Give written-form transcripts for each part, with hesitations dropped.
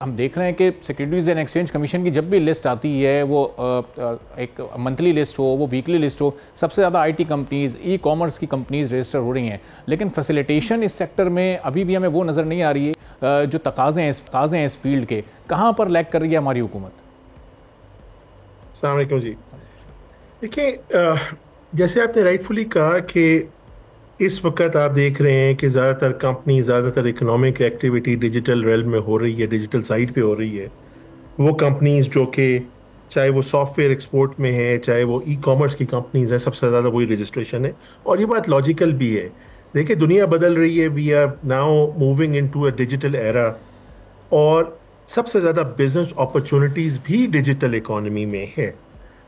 ہم دیکھ رہے ہیں کہ سیکریٹریز اینڈ ایکسچینج کمیشن کی جب بھی لسٹ آتی ہے وہ ایک منتھلی لسٹ ہو وہ ویکلی لسٹ ہو سب سے زیادہ I T companies e commerce کی کمپنیز رجسٹر ہو رہی ہیں، لیکن فیسیلیٹیشن اس سیکٹر میں ابھی بھی ہمیں وہ نظر نہیں آ رہی ہے جو تقاضے ہیں اس فیلڈ کے. کہاں پر لیک کر رہی ہے ہماری حکومت؟ السلام علیکم جی. دیکھیں، جیسے آپ نے رائٹفلی کہا کہ اس وقت آپ دیکھ رہے ہیں کہ زیادہ تر کمپنی، زیادہ تر اکنامک ایکٹیویٹی ڈیجیٹل ریلم میں ہو رہی ہے، ڈیجیٹل سائٹ پہ ہو رہی ہے. وہ کمپنیز جو کہ چاہے وہ سافٹ ویئر ایکسپورٹ میں ہے، چاہے وہ ای کامرس کی کمپنیز ہیں، سب سے زیادہ وہی رجسٹریشن ہے. اور یہ بات لاجیکل بھی ہے. دیکھیں، دنیا بدل رہی ہے. We are now moving into a digital era, اور سب سے زیادہ بزنس اپرچونٹیز بھی ڈیجیٹل اکانومی میں ہے.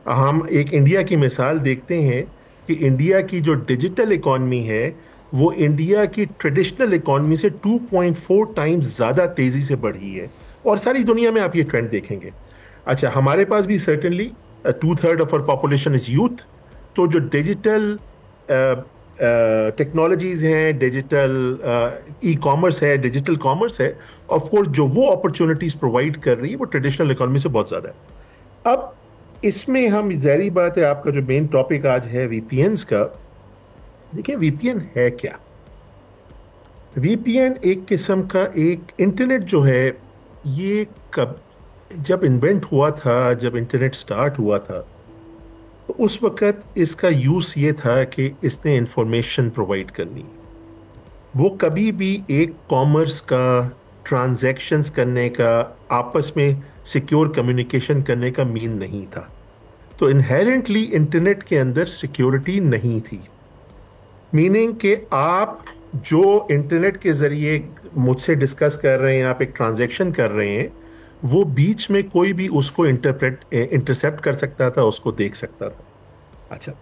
ہم ایک انڈیا کی مثال دیکھتے ہیں کہ انڈیا کی جو ڈیجیٹل اکانومی ہے وہ انڈیا کی ٹریڈیشنل اکانومی سے 2.4 ٹائمز زیادہ تیزی سے بڑھی ہے، اور ساری دنیا میں آپ یہ ٹرینڈ دیکھیں گے. اچھا، ہمارے پاس بھی certainly 2/3 of our population is youth. تو جو ڈیجیٹل ٹیکنالوجیز ہیں، ڈیجیٹل ای کامرس ہے، ڈیجیٹل کامرس ہے، آف کورس جو وہ اپرچونٹیز پرووائڈ کر رہی ہے وہ ٹریڈیشنل اکانومی سے بہت زیادہ ہے. اب اس میں ہم ظاہری بات ہے، آپ کا جو مین ٹاپک آج ہے وی پی اینز کا. دیکھیں، وی پی این ہے کیا؟ وی پی این ایک قسم کا ایک انٹرنیٹ جو ہے، یہ جب انوینٹ ہوا تھا، جب انٹرنیٹ سٹارٹ ہوا تھا، تو اس وقت اس کا یوز یہ تھا کہ اس نے انفارمیشن پرووائڈ کرنی. وہ کبھی بھی ایک کامرس کا، ٹرانزیکشنز کرنے کا، آپس میں سیکیور کمیونیکیشن کرنے کا مین نہیں تھا. تو انہیرنٹلی انٹرنیٹ کے اندر سیکیورٹی نہیں تھی. میننگ کہ آپ جو انٹرنیٹ کے ذریعے مجھ سے ڈسکس کر رہے ہیں، آپ ایک ٹرانزیکشن کر رہے ہیں، وہ بیچ میں کوئی بھی اس کو انٹرسیپٹ کر سکتا تھا، اس کو دیکھ سکتا تھا. اچھا،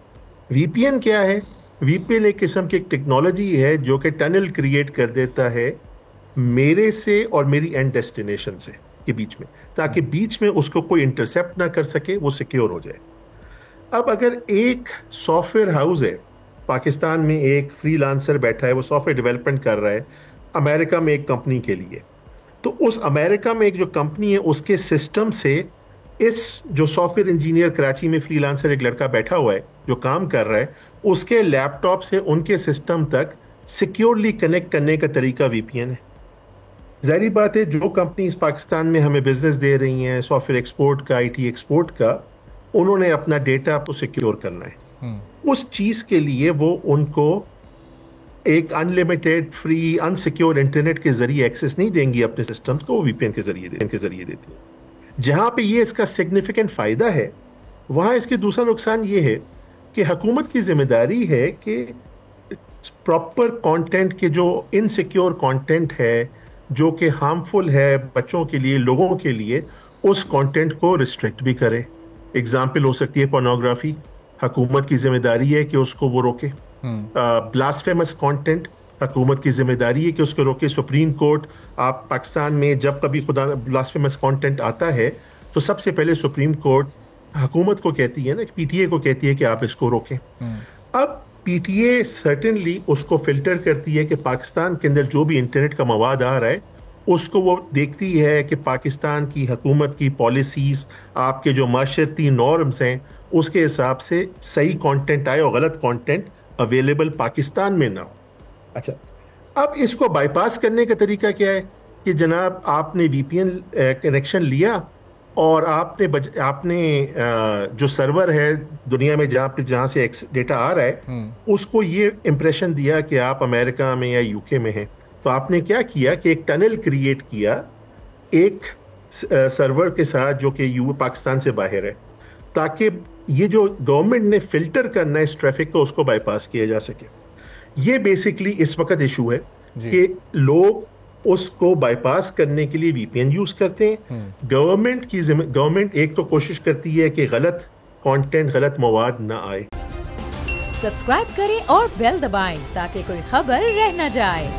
وی پی این کیا ہے؟ وی پی این ایک قسم کی ایک ٹیکنالوجی ہے جو کہ ٹنل کریٹ کر دیتا ہے میرے سے اور میری اینڈ ڈیسٹینیشن سے کے بیچ میں، تاکہ بیچ میں اس کو کوئی انٹرسیپٹ نہ کر سکے، وہ سیکیور ہو جائے. اب اگر ایک سافٹ ویئر ہاؤس ہے، پاکستان میں ایک فری لانسر بیٹھا ہے، وہ سافٹ ویئر ڈیولپمنٹ کر رہا ہے امریکہ میں ایک کمپنی کے لیے، تو اس امریکہ میں ایک جو کمپنی ہے اس کے سسٹم سے اس جو سافٹ ویئر انجینئر کراچی میں فری لانسر ایک لڑکا بیٹھا ہوا ہے جو کام کر رہا ہے، اس کے لیپ ٹاپ سے ان کے سسٹم تک سیکیورلی کنیکٹ کرنے کا طریقہ وی پی این ہے. ظاہری بات ہے، جو کمپنیز پاکستان میں ہمیں بزنس دے رہی ہیں، سافٹ ویئر ایکسپورٹ کا، آئی ٹی ایکسپورٹ کا، انہوں نے اپنا ڈیٹا کو سیکیور کرنا ہے. اس چیز کے لیے وہ ان کو ایک unlimited free and secure internet کے ذریعے ایکسیس نہیں دیں گی اپنے سسٹمز کو، وہ وی پی این کے ذریعے دیتی ہیں. جہاں پہ یہ اس کا سگنیفیکنٹ فائدہ ہے، وہاں اس کے دوسرا نقصان یہ ہے کہ حکومت کی ذمہ داری ہے کہ پراپر کانٹینٹ کے جو انسیکیور کانٹینٹ ہے، جو کہ ہارمفل ہے بچوں کے لیے، لوگوں کے لیے، اس کانٹینٹ کو ریسٹرکٹ بھی کرے. اگزامپل ہو سکتی ہے پورنوگرافی. حکومت کی ذمہ داری ہے کہ اس کو وہ روکے. بلاسفیمس کانٹینٹ حکومت کی ذمہ داری ہے کہ اس کو روکے. سپریم کورٹ، آپ پاکستان میں جب کبھی خدا بلاسفیمس کانٹینٹ آتا ہے تو سب سے پہلے سپریم کورٹ حکومت کو کہتی ہے نا، پی ٹی اے کو کہتی ہے کہ آپ اس کو روکیں. اب پی ٹی اے سرٹنلی اس کو فلٹر کرتی ہے کہ پاکستان کے اندر جو بھی انٹرنیٹ کا مواد آ رہا ہے اس کو وہ دیکھتی ہے کہ پاکستان کی حکومت کی پالیسیز، آپ کے جو معاشرتی نارمز ہیں، اس کے حساب سے صحیح کانٹینٹ آئے اور غلط کانٹینٹ اویلیبل پاکستان میں نہ ہو. اچھا، اب اس کو بائی پاس کرنے کا طریقہ کیا ہے کہ جناب آپ نے وی پی این کنیکشن لیا اور آپ نے جو سرور ہے دنیا میں جہاں سے ڈیٹا آ رہا ہے، اس کو یہ امپریشن دیا کہ آپ امریکہ میں یا یو کے میں ہیں. تو آپ نے کیا کیا کہ ایک ٹنل کریٹ کیا ایک سرور کے ساتھ جو کہ پاکستان سے باہر ہے، تاکہ یہ جو گورنمنٹ نے فلٹر کرنا ہے اس ٹریفک کو، اس کو بائی پاس کیا جا سکے. یہ بیسکلی اس وقت ایشو ہے کہ لوگ اس کو بائی پاس کرنے کے لیے وی پی این یوز کرتے ہیں. گورنمنٹ ایک تو کوشش کرتی ہے کہ غلط کانٹینٹ، غلط مواد نہ آئے. سبسکرائب کریں اور بیل دبائیں تاکہ کوئی خبر رہ نہ جائے.